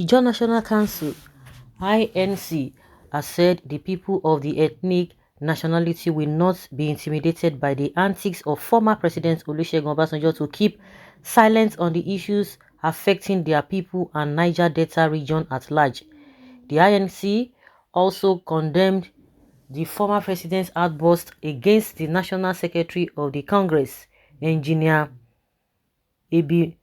The Ijaw National Council (INC) has said the people of the ethnic nationality will not be intimidated by the antics of former President Olusegun Obasanjo to keep silent on the issues affecting their people and Niger Delta region at large. The INC also condemned the former president's outburst against the National Secretary of the Congress, Engineer Ebikpamowe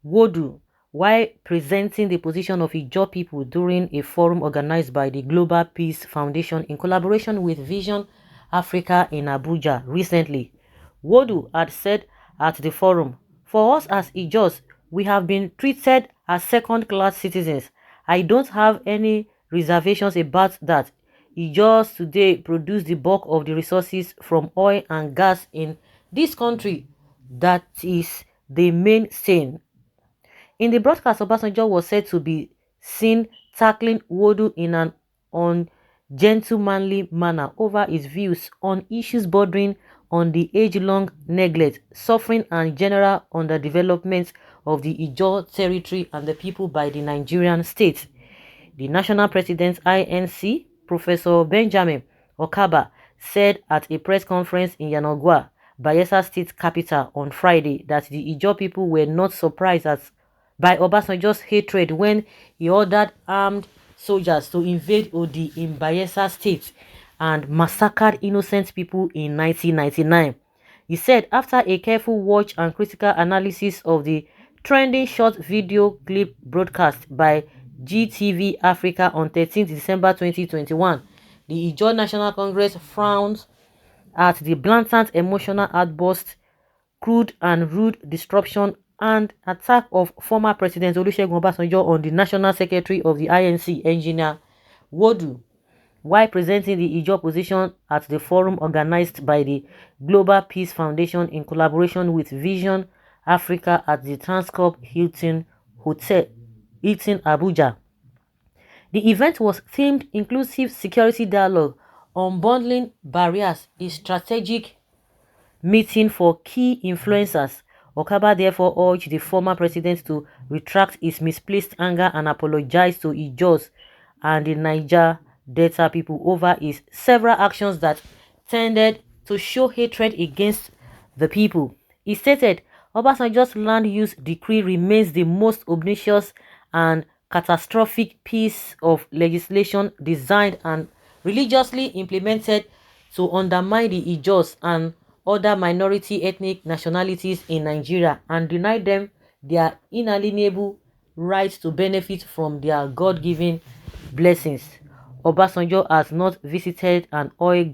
Wodu, while presenting the position of Ijaw people during a forum organized by the Global Peace Foundation in collaboration with Vision Africa in Abuja recently. Wodu had said at the forum, "For us as Ijaws, we have been treated as second-class citizens. I don't have any reservations about that. Ijaws today produce the bulk of the resources from oil and gas in this country. That is the main thing." In the broadcast, Obasanjo was said to be seen tackling Wodu in an ungentlemanly manner over his views on issues bordering on the age-long neglect, suffering and general underdevelopment of the Ijaw territory and the people by the Nigerian state. The national president INC, Professor Benjamin Okaba, said at a press conference in Yanagwa, Bayelsa State capital, on Friday that the Ijaw people were not surprised by Obasanjo's hatred when he ordered armed soldiers to invade Odi in Bayelsa State and massacred innocent people in 1999. He said after a careful watch and critical analysis of the trending short video clip broadcast by GTV Africa on 13 December 2021, the Ijaw National Congress frowns at the blatant emotional outburst, crude and rude disruption and attack of former President Olusegun Obasanjo on the National Secretary of the INC, Engineer Wodu, while presenting the Ijaw position at the forum organized by the Global Peace Foundation in collaboration with Vision Africa at the Transcorp Hilton Hotel, Abuja. The event was themed Inclusive Security Dialogue, Unbundling Barriers, a strategic meeting for key influencers. Okaba therefore urged the former president to retract his misplaced anger and apologize to Ijaws and the Niger Delta people over his several actions that tended to show hatred against the people. He stated, Obasanjo's land use decree remains the most obnoxious and catastrophic piece of legislation designed and religiously implemented to undermine the Ijaws and other minority ethnic nationalities in Nigeria and deny them their inalienable right to benefit from their God-given blessings. Obasanjo has not visited an oil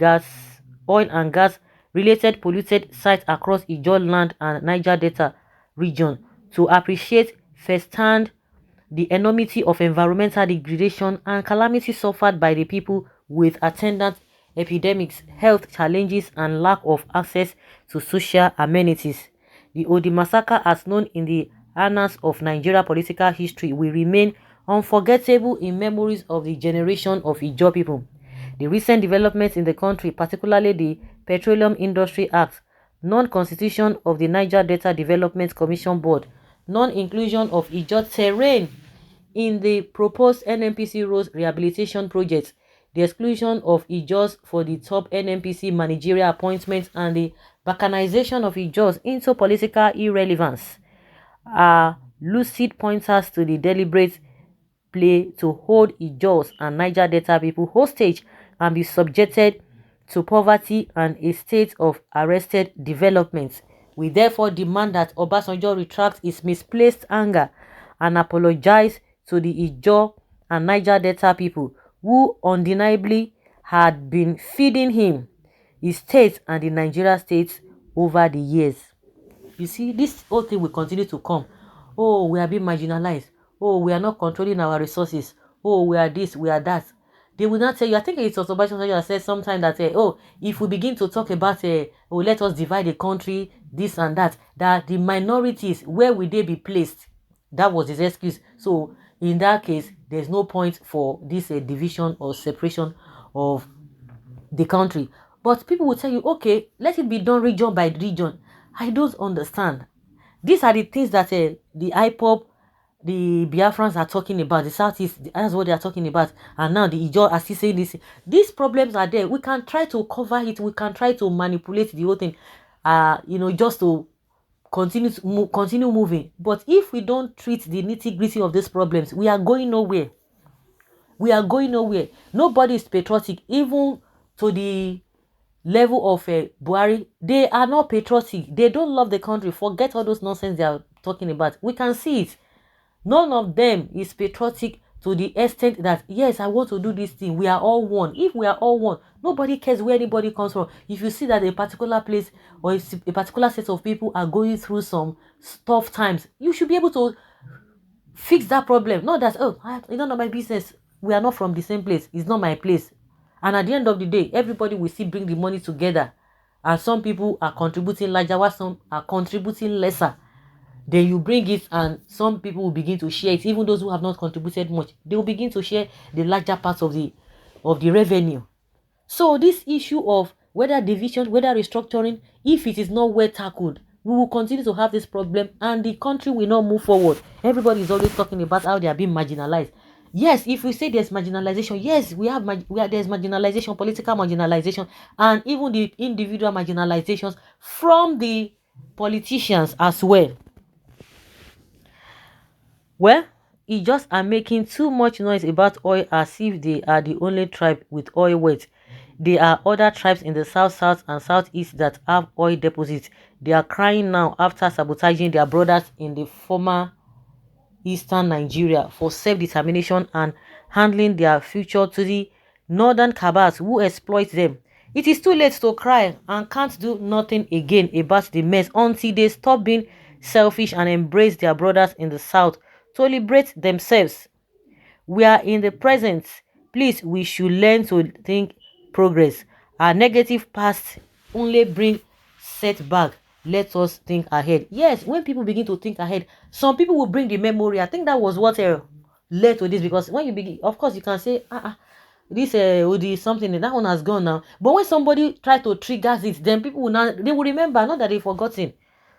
and gas related polluted sites across Ijaw land and Niger Delta region to appreciate firsthand the enormity of environmental degradation and calamity suffered by the people with attendant epidemics, health challenges and lack of access to social amenities. The Odi massacre, as known in the annals of Nigeria political history, will remain unforgettable in memories of the generation of Ijaw people. The recent developments in the country, particularly the Petroleum Industry Act, non-constitution of the Niger Delta Development Commission Board, non-inclusion of Ijaw terrain in the proposed NNPC roads rehabilitation project, the exclusion of Ijaws for the top NNPC managerial appointments, and the balkanization of Ijaws into political irrelevance are lucid pointers to the deliberate play to hold Ijaws and Niger Delta people hostage and be subjected to poverty and a state of arrested development. We therefore demand that Obasanjo retract his misplaced anger and apologize to the Ijaw and Niger Delta people who undeniably had been feeding him, his state and the Nigeria states over the years. You see, this whole thing will continue to come. Oh, we are being marginalized. Oh, we are not controlling our resources. Oh, we are this, we are that. They will not tell you. I think it's also Obasanjo that said sometime that, oh, if we begin to talk about, oh, let us divide the country, this and that the minorities, where will they be placed? That was his excuse. So, in that case, there's no point for this division or separation of the country. But people will tell you, okay, let it be done region by region. I don't understand. These are the things that the IPOB the Biafrans are talking about, the Southeast, that's what they are talking about, and now the Ijaws are still saying this. These problems are there. We can try to cover it, we can try to manipulate the whole thing, just to continue moving. But if we don't treat the nitty-gritty of these problems, we are going nowhere. We are going nowhere. Nobody is patriotic, even to the level of Buhari. They are not patriotic. They don't love the country. Forget all those nonsense they are talking about. We can see it. None of them is patriotic to the extent that, yes, I want to do this thing. We are all one. If we are all one, nobody cares where anybody comes from. If you see that a particular place or a particular set of people are going through some tough times, you should be able to fix that problem. Not that, oh, it's not my business. We are not from the same place. It's not my place. And at the end of the day, everybody will still bring the money together. And some people are contributing larger, while some are contributing lesser. Then you bring it, and some people will begin to share it. Even those who have not contributed much, they will begin to share the larger parts of the revenue. So this issue of whether division, whether restructuring, if it is not well tackled, we will continue to have this problem, and the country will not move forward. Everybody is always talking about how they are being marginalized. Yes, if we say there's marginalization, yes, there's marginalization, political marginalization, and even the individual marginalizations from the politicians as well. Well, Ijaws are making too much noise about oil as if they are the only tribe with oil wealth. There are other tribes in the south and southeast that have oil deposits. They are crying now after sabotaging their brothers in the former eastern Nigeria for self-determination and handling their future to the northern cabals who exploit them. It is too late to cry and can't do nothing again about the mess until they stop being selfish and embrace their brothers in the south to liberate themselves. We are in the present. Please, we should learn to think progress. Our negative past only bring setback. Let us think ahead. Yes, when people begin to think ahead, some people will bring the memory. I think that was what led to this, because when you begin, of course, you can say, this is something that one has gone now. But when somebody try to trigger it, then people will not, they will remember, not that they've forgotten.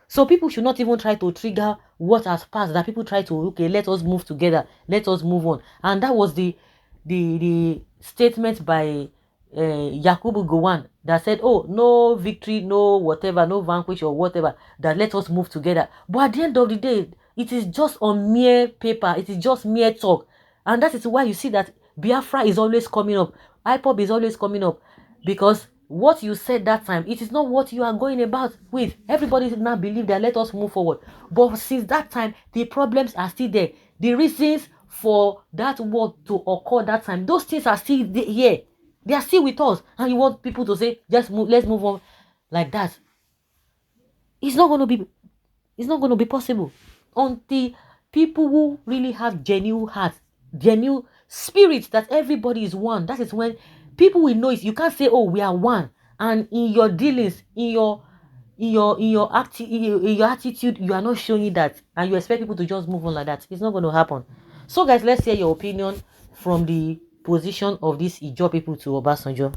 So people should not even try to trigger what has passed. That people try to, okay, let us move together, let us move on. And that was the statement by Yakubu Gowon that said, oh, no victory, no whatever, no vanquish or whatever, that let us move together. But at the end of the day, it is just on mere paper. It is just mere talk. And that is why you see that Biafra is always coming up. IPOB is always coming up, because what you said that time, it is not what you are going about with. Everybody now believe that let us move forward. But since that time, the problems are still there. The reasons for that war to occur that time, those things are still here. They are still with us. And you want people to say, just move, let's move on like that. It's not going to be possible until people who really have genuine hearts, genuine spirit, that everybody is one. That is when people will know it. You can't say, oh, we are one, and in your dealings, in your attitude, you are not showing that, and you expect people to just move on like that. It's not going to happen. So guys, let's hear your opinion from the position of these Ijaw people to Obasanjo.